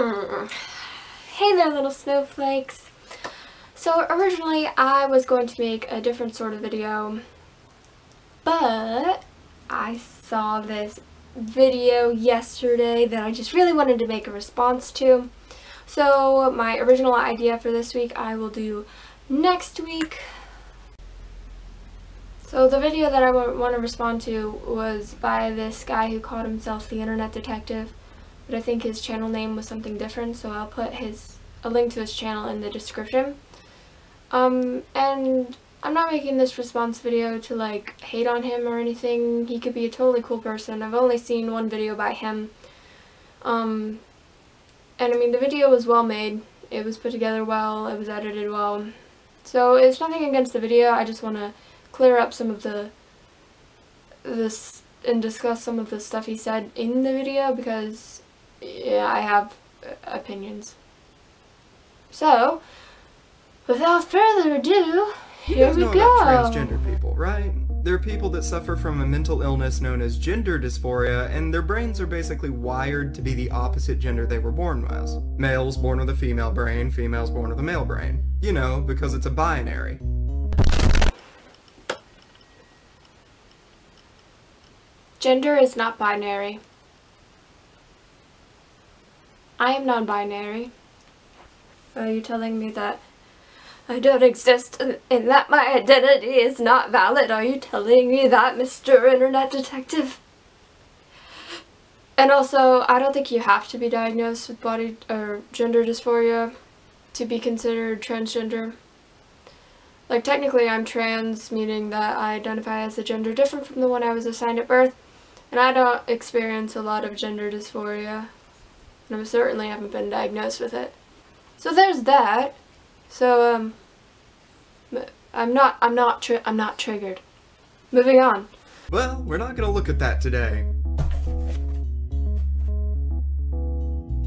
Hey there, little snowflakes. So originally I was going to make a different sort of video, but I saw this video yesterday that I just really wanted to make a response to. So my original idea for this week I will do next week. So the video that I want to respond to was by this guy who called himself the Internet Detective, but I think his channel name was something different, so I'll put a link to his channel in the description. And I'm not making this response video to like hate on him or anything. He could be a totally cool person. I've only seen one video by him. And I mean, the video was well made. It was put together well. It was edited well. So it's nothing against the video. I just want to clear up some of this and discuss some of the stuff he said in the video because, yeah, I have opinions. So, without further ado, here we go. You guys know about transgender people, right? They're people that suffer from a mental illness known as gender dysphoria, and their brains are basically wired to be the opposite gender they were born as. Males born with a female brain, females born with a male brain. You know, because it's a binary. Gender is not binary. I am non-binary. Are you telling me that I don't exist and that my identity is not valid? Are you telling me that, Mr. Internet Detective? And also, I don't think you have to be diagnosed with body or gender dysphoria to be considered transgender. Like, technically I'm trans, meaning that I identify as a gender different from the one I was assigned at birth, and I don't experience a lot of gender dysphoria, and I certainly haven't been diagnosed with it. So there's that. So I'm not triggered. Moving on. Well, we're not gonna look at that today.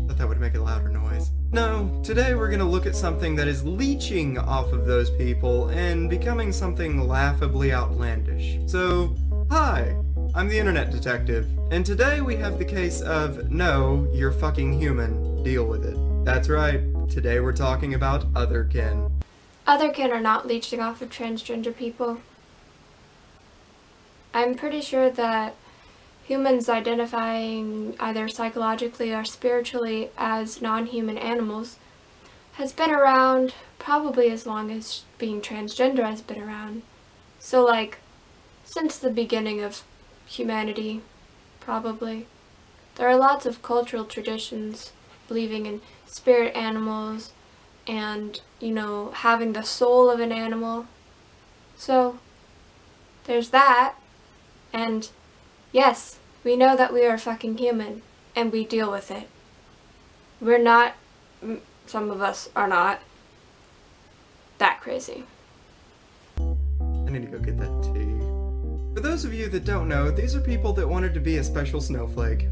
Thought that would make a louder noise. No, today we're gonna look at something that is leeching off of those people and becoming something laughably outlandish. So, hi, I'm the Internet Detective, and today we have the case of no, you're fucking human, deal with it. That's right, today we're talking about Otherkin. Otherkin are not leeching off of transgender people. I'm pretty sure that humans identifying either psychologically or spiritually as non-human animals has been around probably as long as being transgender has been around. So like, since the beginning of humanity, probably. There are lots of cultural traditions believing in spirit animals and, you know, having the soul of an animal. So, there's that. And yes, we know that we are fucking human, and we deal with it. We're not, some of us are not, that crazy. I need to go get that tea. For those of you that don't know, these are people that wanted to be a special snowflake.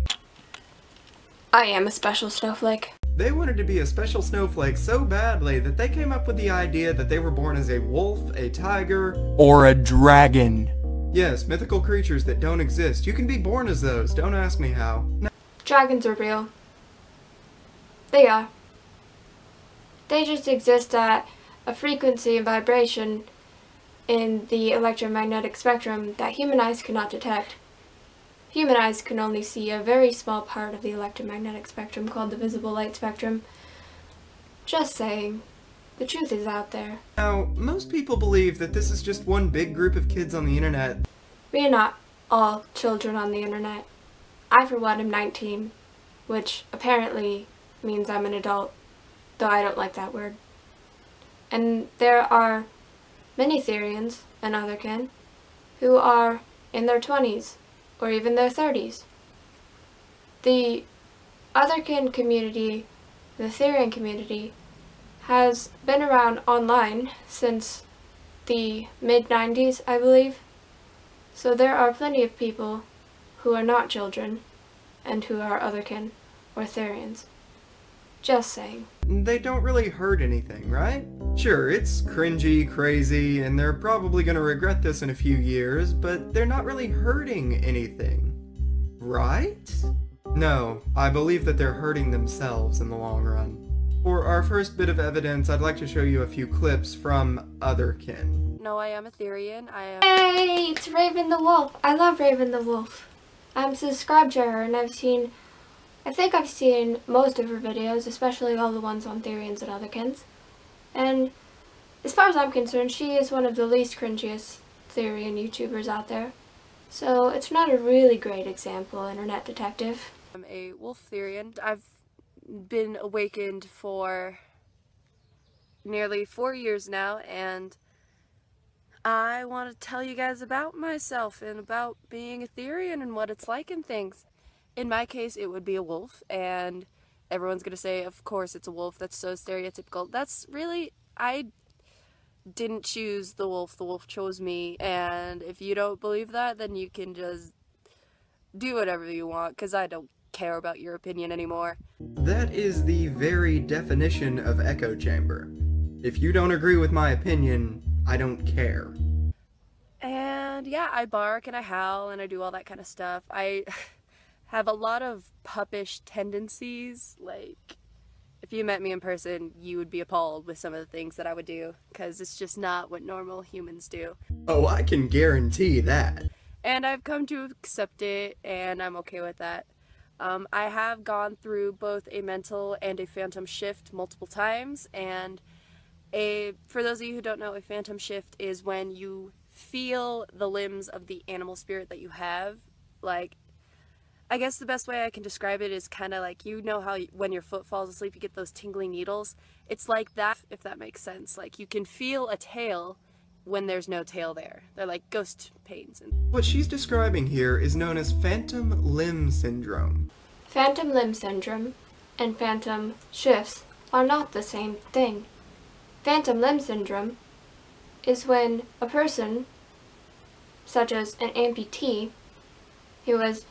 I am a special snowflake. They wanted to be a special snowflake so badly that they came up with the idea that they were born as a wolf, a tiger, or a dragon. Yes, mythical creatures that don't exist. You can be born as those, don't ask me how. No. Dragons are real. They are. They just exist at a frequency and vibration in the electromagnetic spectrum that human eyes cannot detect. Human eyes can only see a very small part of the electromagnetic spectrum called the visible light spectrum. Just saying. The truth is out there. Now, most people believe that this is just one big group of kids on the internet. We are not all children on the internet. I, for one, am 19, which apparently means I'm an adult, though I don't like that word. And there are many Therians and Otherkin who are in their 20s or even their 30s. The Otherkin community, the Therian community, has been around online since the mid-90s, I believe. So there are plenty of people who are not children and who are Otherkin or Therians. Just saying. They don't really hurt anything, right? Sure, it's cringy, crazy, and they're probably gonna regret this in a few years, but they're not really hurting anything. Right? No, I believe that they're hurting themselves in the long run. For our first bit of evidence, I'd like to show you a few clips from Otherkin. No, I am Etherean. Hey, it's Raven the Wolf. I love Raven the Wolf. I'm subscribed to her and I think I've seen most of her videos, especially all the ones on Therians and Otherkins. And as far as I'm concerned, she is one of the least cringiest Therian YouTubers out there. So it's not a really great example, Internet Detective. I'm a wolf Therian. I've been awakened for nearly 4 years now, and I want to tell you guys about myself and about being a Therian and what it's like and things. In my case, it would be a wolf, and everyone's gonna say, of course it's a wolf, that's so stereotypical. That's really, I didn't choose the wolf chose me, and if you don't believe that, then you can just do whatever you want, because I don't care about your opinion anymore. That is the very definition of echo chamber. If you don't agree with my opinion, I don't care. And yeah, I bark and I howl and I do all that kind of stuff. I have a lot of puppish tendencies. Like, if you met me in person, you would be appalled with some of the things that I would do, because it's just not what normal humans do. Oh, I can guarantee that. And I've come to accept it, and I'm okay with that. I have gone through both a mental and a phantom shift multiple times, and for those of you who don't know, a phantom shift is when you feel the limbs of the animal spirit that you have. Like, I guess the best way I can describe it is kind of like, you know how when your foot falls asleep you get those tingling needles? It's like that, if that makes sense. Like, you can feel a tail when there's no tail there. They're like ghost pains. What she's describing here is known as phantom limb syndrome. Phantom limb syndrome and phantom shifts are not the same thing. Phantom limb syndrome is when a person, such as an amputee, who has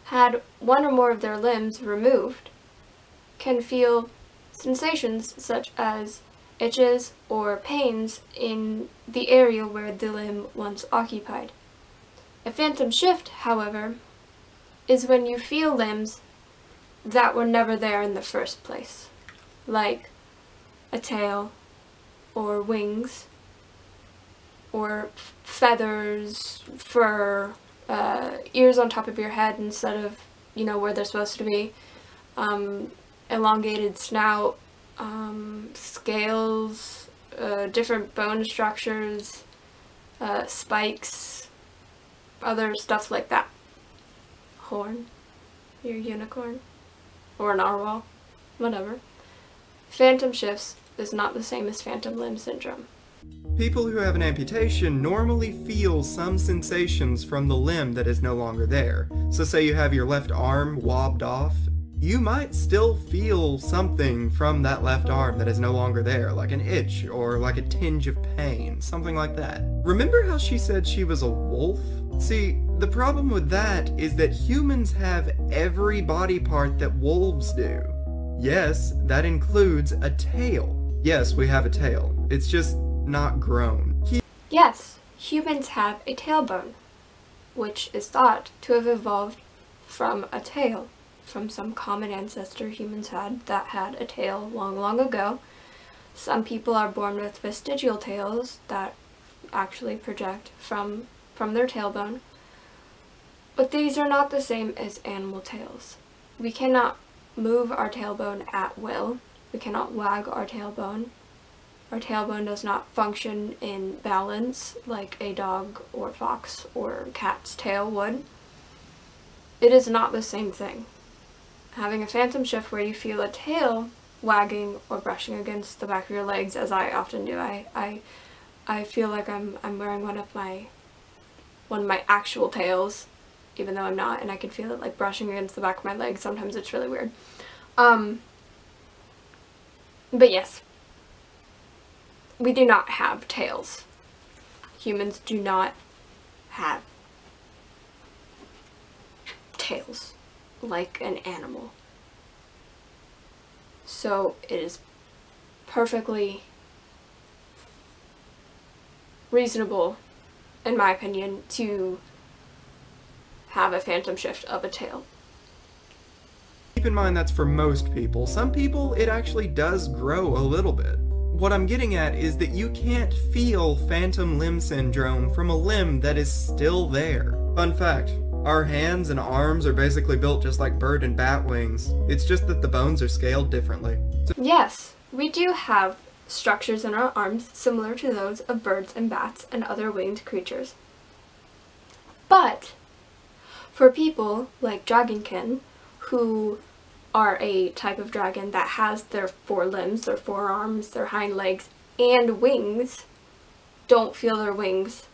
had one or more of their limbs removed, can feel sensations such as itches or pains in the area where the limb once occupied. A phantom shift, however, is when you feel limbs that were never there in the first place, like a tail, or wings, or feathers, fur, ears on top of your head instead of, where they're supposed to be, elongated snout, scales, different bone structures, spikes, other stuff like that. Horn, your unicorn, or a narwhal, whatever. Phantom shifts is not the same as phantom limb syndrome. People who have an amputation normally feel some sensations from the limb that is no longer there. So say you have your left arm wobbed off, you might still feel something from that left arm that is no longer there, like an itch or like a tinge of pain, something like that. Remember how she said she was a wolf? See, the problem with that is that humans have every body part that wolves do. Yes, that includes a tail. Yes, we have a tail. It's just not grown. Yes, humans have a tailbone, which is thought to have evolved from a tail, from some common ancestor humans had that had a tail long, long ago. Some people are born with vestigial tails that actually project from their tailbone. But these are not the same as animal tails. We cannot move our tailbone at will. We cannot wag our tailbone. Our tailbone does not function in balance like a dog or fox or cat's tail would. It is not the same thing. Having a phantom shift where you feel a tail wagging or brushing against the back of your legs, as I often do. I feel like I'm wearing one of my actual tails, even though I'm not, and I can feel it like brushing against the back of my legs. Sometimes it's really weird. But yes, we do not have tails. Humans do not have tails like an animal. So it is perfectly reasonable, in my opinion, to have a phantom shift of a tail. Keep in mind that's for most people. Some people, it actually does grow a little bit. What I'm getting at is that you can't feel phantom limb syndrome from a limb that is still there. Fun fact, our hands and arms are basically built just like bird and bat wings. It's just that the bones are scaled differently. Yes, we do have structures in our arms similar to those of birds and bats and other winged creatures. But for people like Dragonkin, who are a type of dragon that has their four limbs, their forearms, their hind legs, and wings, don't feel their wings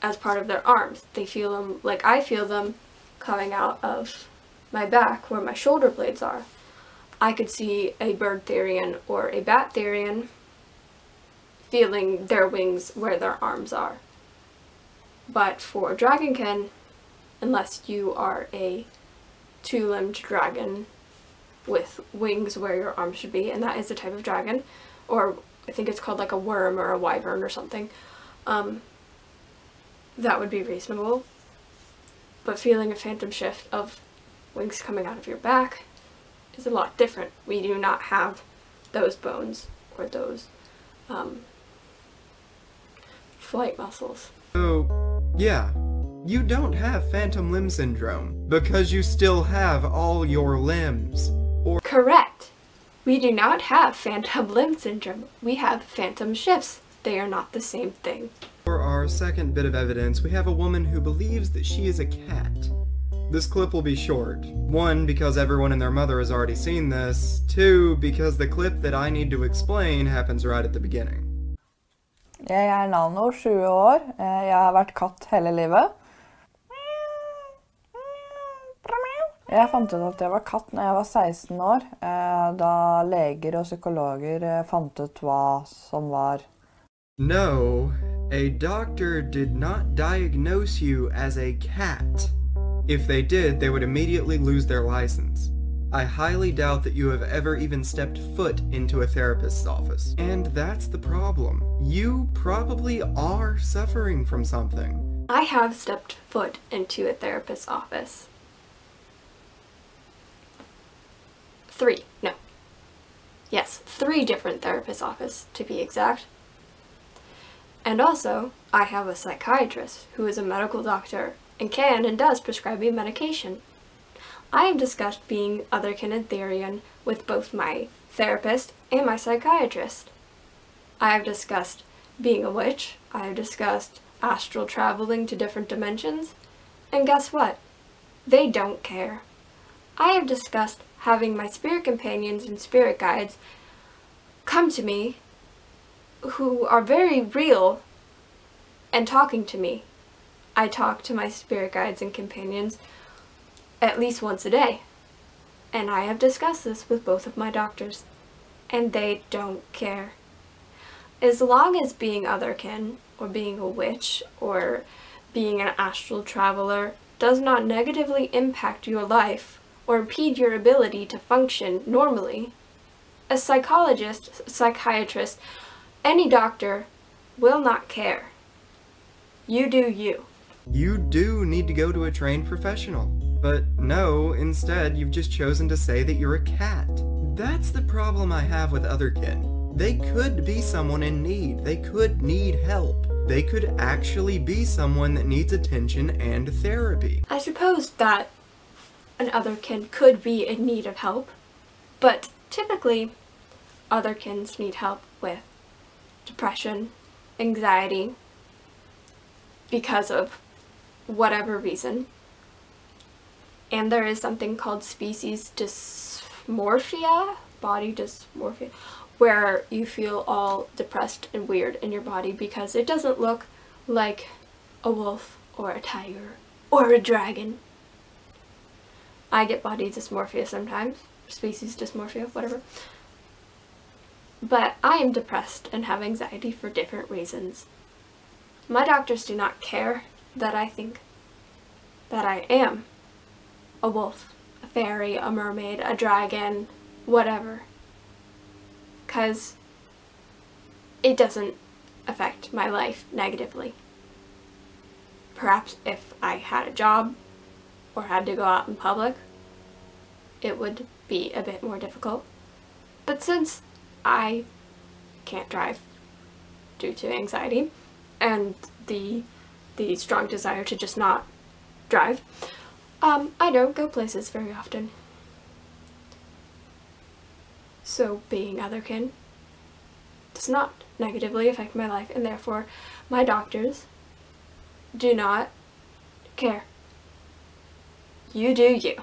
as part of their arms. They feel them like I feel them coming out of my back where my shoulder blades are. I could see a bird therian or a bat therian feeling their wings where their arms are. But for Dragonkin, unless you are a two-limbed dragon with wings where your arms should be, and that is a type of dragon, or I think it's called like a worm or a wyvern or something, that would be reasonable. But feeling a phantom shift of wings coming out of your back is a lot different. We do not have those bones or those flight muscles. So, yeah. You don't have phantom limb syndrome because you still have all your limbs. Or Correct. We do not have phantom limb syndrome. We have phantom shifts. They are not the same thing. For our second bit of evidence, we have a woman who believes that she is a cat. This clip will be short. 1, because everyone and their mother has already seen this. 2, because the clip that I need to explain happens right at the beginning. Jeg Nano, 7 år. Jeg har vært katt hele livet. Jeg fant ut at jeg var katt når jeg var 16 år, da leger og psykologer fant ut hva som var. No, a doctor did not diagnose you as a cat. If they did, they would immediately lose their license. I highly doubt that you have ever even stepped foot into a therapist's office. And that's the problem. You probably are suffering from something. I have stepped foot into a therapist's office. 3 different therapist offices to be exact. And also, I have a psychiatrist who is a medical doctor and can and does prescribe me medication. I have discussed being Otherkin and Therian with both my therapist and my psychiatrist. I have discussed being a witch. I have discussed astral traveling to different dimensions. And guess what? They don't care. I have discussed having my spirit companions and spirit guides come to me who are very real and talking to me. I talk to my spirit guides and companions at least once a day. And I have discussed this with both of my doctors. And they don't care. As long as being Otherkin, or being a witch, or being an astral traveler does not negatively impact your life or impede your ability to function normally, a psychologist, a psychiatrist, any doctor will not care. You do you. You do need to go to a trained professional. But no, instead you've just chosen to say that you're a cat. That's the problem I have with Otherkin. They could be someone in need. They could need help. They could actually be someone that needs attention and therapy. I suppose that an Otherkin could be in need of help, but typically Otherkins need help with depression, anxiety, because of whatever reason. And there is something called species dysmorphia, body dysmorphia, where you feel all depressed and weird in your body because it doesn't look like a wolf or a tiger or a dragon. I get body dysmorphia sometimes, species dysmorphia, whatever. But I am depressed and have anxiety for different reasons. My doctors do not care that I think that I am a wolf, a fairy, a mermaid, a dragon, whatever. 'Cause it doesn't affect my life negatively. Perhaps if I had a job or had to go out in public, it would be a bit more difficult. But since I can't drive due to anxiety and the strong desire to just not drive, I don't go places very often. So being otherkin does not negatively affect my life, and therefore my doctors do not care. You do you.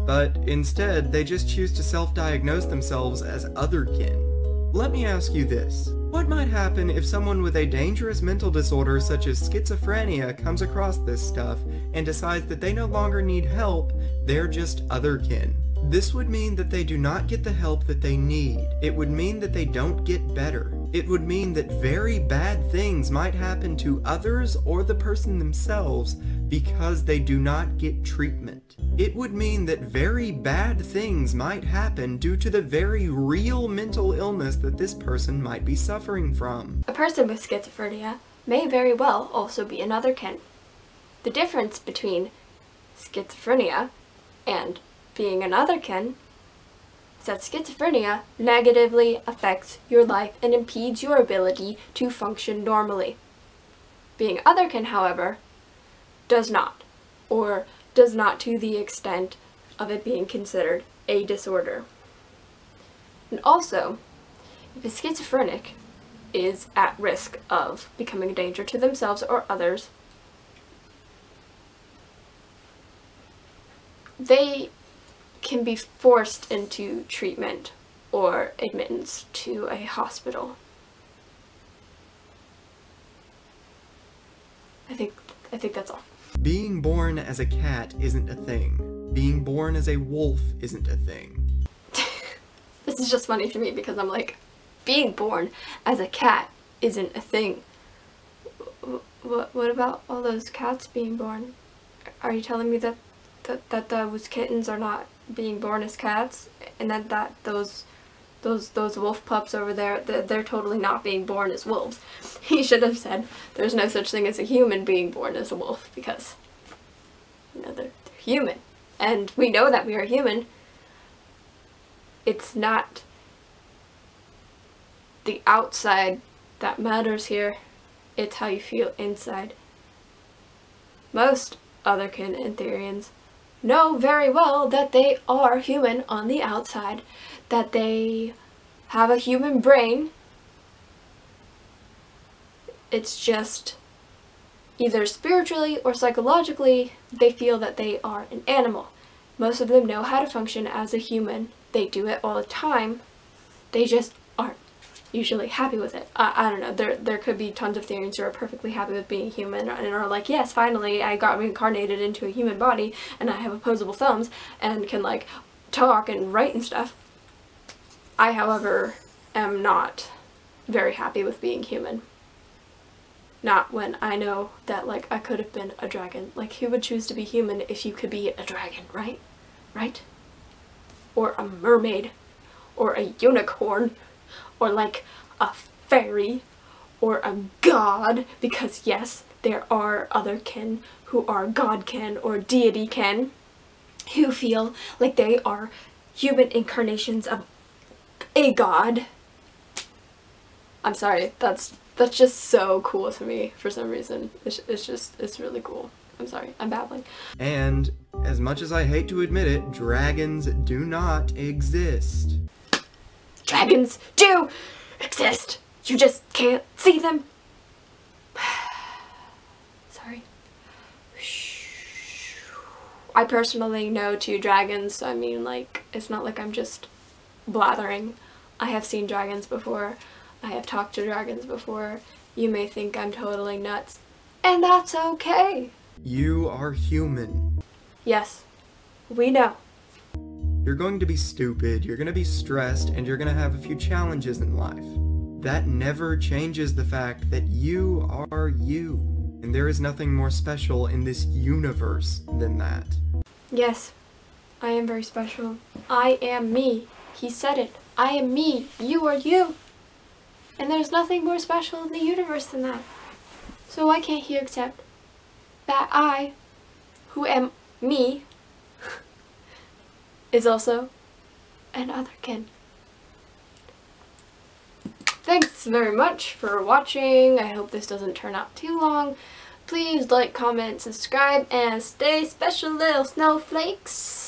But instead, they just choose to self-diagnose themselves as otherkin. Let me ask you this. What might happen if someone with a dangerous mental disorder such as schizophrenia comes across this stuff and decides that they no longer need help, they're just otherkin? This would mean that they do not get the help that they need. It would mean that they don't get better. It would mean that very bad things might happen to others or the person themselves because they do not get treatment. It would mean that very bad things might happen due to the very real mental illness that this person might be suffering from. A person with schizophrenia may very well also be an otherkin. The difference between schizophrenia and being an otherkin is that schizophrenia negatively affects your life and impedes your ability to function normally. Being otherkin, however, does not, or does not to the extent of it being considered a disorder. And also, if a schizophrenic is at risk of becoming a danger to themselves or others, they can be forced into treatment or admittance to a hospital. I think that's all. Being born as a cat isn't a thing. Being born as a wolf isn't a thing. This is just funny to me because I'm like, being born as a cat isn't a thing. What about all those cats being born? Are you telling me that those kittens are not being born as cats, and that those wolf pups over there, they're totally not being born as wolves? He should have said there's no such thing as a human being born as a wolf, because, you know, they're human, and we know that we are human. It's not the outside that matters here, it's how you feel inside. Most otherkin and Therians know very well that they are human on the outside, that they have a human brain. It's just either spiritually or psychologically they feel that they are an animal. Most of them know how to function as a human. They do it all the time. They just aren't usually happy with it. I don't know. There could be tons of Therians who are perfectly happy with being human and are like, yes, finally I got reincarnated into a human body and I have opposable thumbs and can like talk and write and stuff. I, however, am not very happy with being human. Not when I know that like I could have been a dragon. Like, who would choose to be human if you could be a dragon, right? Right? Or a mermaid, or a unicorn, or like a fairy, or a god, because yes, there are otherkin who are godkin or deitykin who feel like they are human incarnations of a god. I'm sorry, that's just so cool to me for some reason. It's really cool. I'm sorry, I'm babbling. And, as much as I hate to admit it, dragons do not exist. Dragons do exist! You just can't see them! Sorry. I personally know 2 dragons, so I mean, like, it's not like I'm just blathering. I have seen dragons before. I have talked to dragons before. You may think I'm totally nuts, and that's okay. You are human. Yes, we know. You're going to be stupid, you're going to be stressed, and you're going to have a few challenges in life. That never changes the fact that you are you, and there is nothing more special in this universe than that. Yes, I am very special. I am me. He said it. I am me. You are you. And there's nothing more special in the universe than that. So why can't he accept that I, who am me, is also an Otherkin. Thanks very much for watching. I hope this doesn't turn out too long. Please like, comment, subscribe, and stay special little snowflakes.